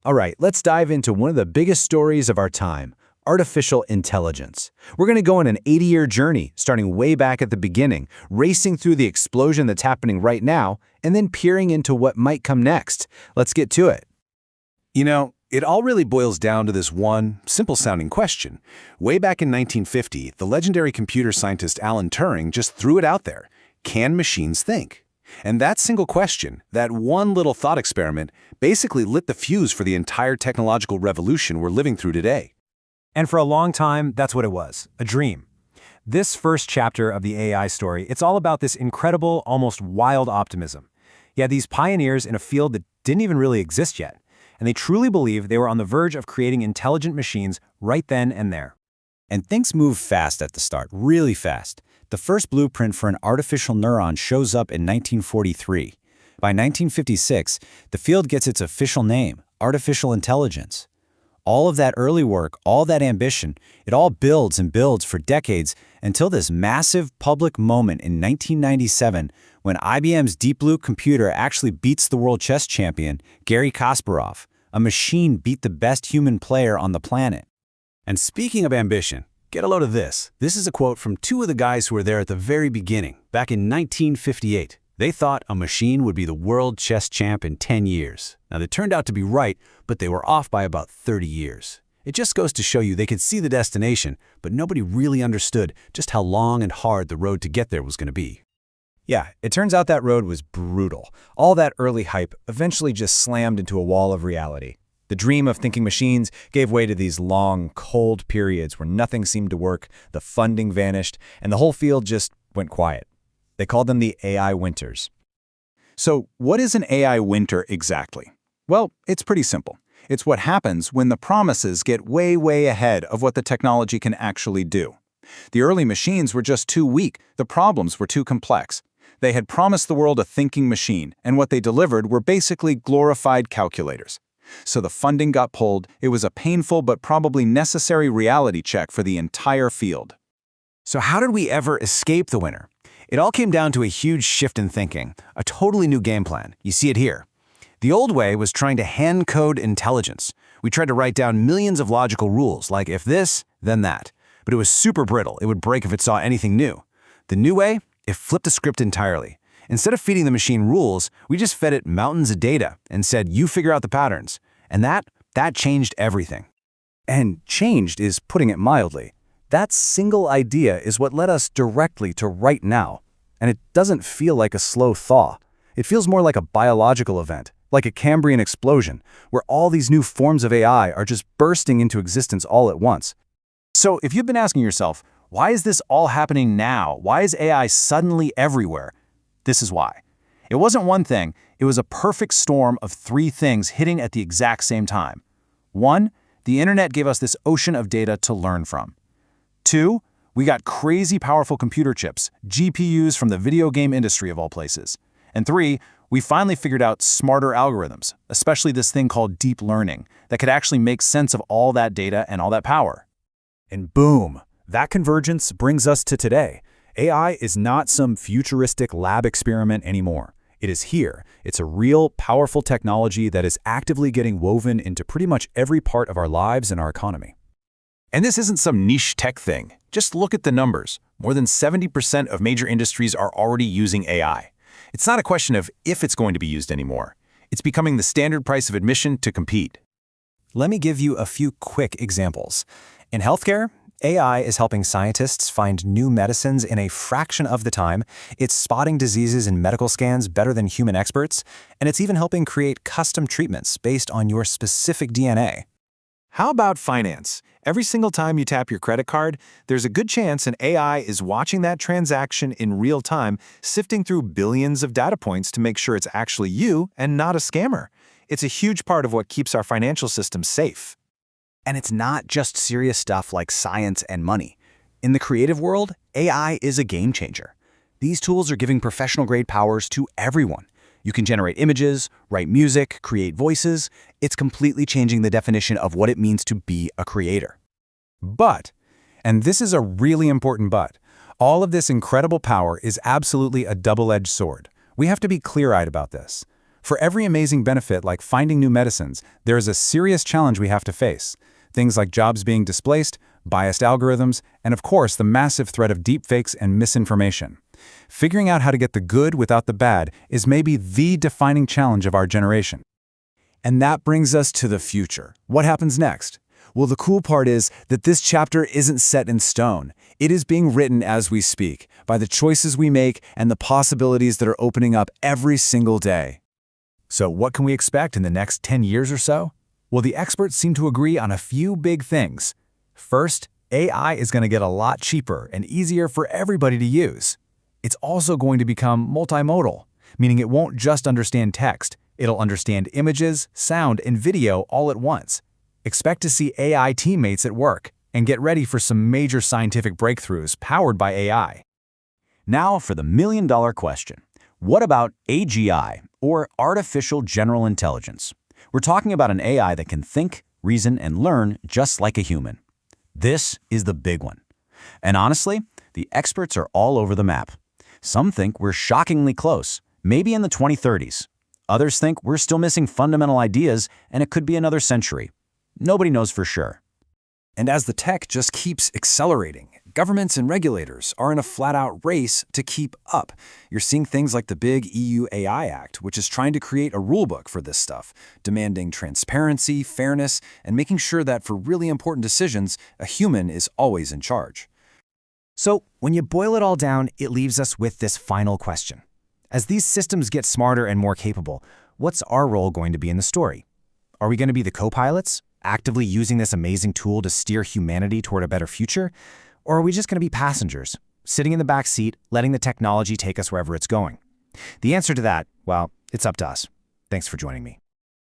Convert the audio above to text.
All right, let's dive into one of the biggest stories of our time, artificial intelligence. We're going to go on an 80-year journey, starting way back at the beginning, racing through the explosion that's happening right now, and then peering into what might come next. Let's get to it. You know, it all really boils down to this one, simple-sounding question. Way back in 1950, the legendary computer scientist Alan Turing just threw it out there. Can machines think? And that single question, that one little thought experiment, basically lit the fuse for the entire technological revolution we're living through today. And for a long time, that's what it was, a dream. This first chapter of the AI story, it's all about this incredible, almost wild optimism. Yeah, these pioneers in a field that didn't even really exist yet, and they truly believed they were on the verge of creating intelligent machines right then and there. And things move fast at the start, really fast. The first blueprint for an artificial neuron shows up in 1943. By 1956, the field gets its official name, artificial intelligence. All of that early work, all that ambition, it all builds and builds for decades until this massive public moment in 1997 when IBM's Deep Blue computer actually beats the world chess champion, Garry Kasparov. A machine beat the best human player on the planet. And speaking of ambition, get a load of this. This is a quote from two of the guys who were there at the very beginning, back in 1958. They thought a machine would be the world chess champ in 10 years. Now, they turned out to be right, but they were off by about 30 years. It just goes to show you they could see the destination, but nobody really understood just how long and hard the road to get there was going to be. Yeah, it turns out that road was brutal. All that early hype eventually just slammed into a wall of reality. The dream of thinking machines gave way to these long, cold periods where nothing seemed to work, the funding vanished, and the whole field just went quiet. They called them the AI winters. So what is an AI winter exactly? Well, it's pretty simple. It's what happens when the promises get way, way ahead of what the technology can actually do. The early machines were just too weak. The problems were too complex. They had promised the world a thinking machine, and what they delivered were basically glorified calculators. So the funding got pulled. It was a painful but probably necessary reality check for the entire field. So how did we ever escape the winter? It all came down to a huge shift in thinking, a totally new game plan. You see it here. The old way was trying to hand code intelligence. We tried to write down millions of logical rules, like if this, then that. But it was super brittle. It would break if it saw anything new. The new way, it flipped the script entirely. Instead of feeding the machine rules, we just fed it mountains of data and said, you figure out the patterns. And that changed everything. And changed is putting it mildly. That single idea is what led us directly to right now. And it doesn't feel like a slow thaw. It feels more like a biological event, like a Cambrian explosion, where all these new forms of AI are just bursting into existence all at once. So if you've been asking yourself, why is this all happening now? Why is AI suddenly everywhere? This is why. It wasn't one thing, it was a perfect storm of three things hitting at the exact same time. 1, the internet gave us this ocean of data to learn from. 2, we got crazy powerful computer chips, GPUs from the video game industry of all places. And 3, we finally figured out smarter algorithms, especially this thing called deep learning, that could actually make sense of all that data and all that power. And boom, that convergence brings us to today. AI is not some futuristic lab experiment anymore. It is here. It's a real, powerful technology that is actively getting woven into pretty much every part of our lives and our economy. And this isn't some niche tech thing. Just look at the numbers. More than 70% of major industries are already using AI. It's not a question of if it's going to be used anymore. It's becoming the standard price of admission to compete. Let me give you a few quick examples. In healthcare, AI is helping scientists find new medicines in a fraction of the time. It's spotting diseases in medical scans better than human experts, and it's even helping create custom treatments based on your specific DNA. How about finance? Every single time you tap your credit card, there's a good chance an AI is watching that transaction in real time, sifting through billions of data points to make sure it's actually you and not a scammer. It's a huge part of what keeps our financial system safe. And it's not just serious stuff like science and money. In the creative world, AI is a game changer. These tools are giving professional-grade powers to everyone. You can generate images, write music, create voices. It's completely changing the definition of what it means to be a creator. But, and this is a really important but, all of this incredible power is absolutely a double-edged sword. We have to be clear-eyed about this. For every amazing benefit like finding new medicines, there is a serious challenge we have to face. Things like jobs being displaced, biased algorithms, and of course the massive threat of deepfakes and misinformation. Figuring out how to get the good without the bad is maybe the defining challenge of our generation. And that brings us to the future. What happens next? Well, the cool part is that this chapter isn't set in stone. It is being written as we speak, by the choices we make and the possibilities that are opening up every single day. So what can we expect in the next 10 years or so? Well, the experts seem to agree on a few big things. First, AI is going to get a lot cheaper and easier for everybody to use. It's also going to become multimodal, meaning it won't just understand text. It'll understand images, sound, and video all at once. Expect to see AI teammates at work, and get ready for some major scientific breakthroughs powered by AI. Now for the million-dollar question. What about AGI, or Artificial General Intelligence? We're talking about an AI that can think, reason, and learn just like a human. This is the big one. And honestly, the experts are all over the map. Some think we're shockingly close, maybe in the 2030s. Others think we're still missing fundamental ideas and it could be another century. Nobody knows for sure. And as the tech just keeps accelerating, governments and regulators are in a flat-out race to keep up. You're seeing things like the big EU AI Act, which is trying to create a rulebook for this stuff, demanding transparency, fairness, and making sure that for really important decisions, a human is always in charge. So, when you boil it all down, it leaves us with this final question. As these systems get smarter and more capable, what's our role going to be in the story? Are we going to be the co-pilots, actively using this amazing tool to steer humanity toward a better future? Or are we just going to be passengers, sitting in the back seat, letting the technology take us wherever it's going? The answer to that, well, it's up to us. Thanks for joining me.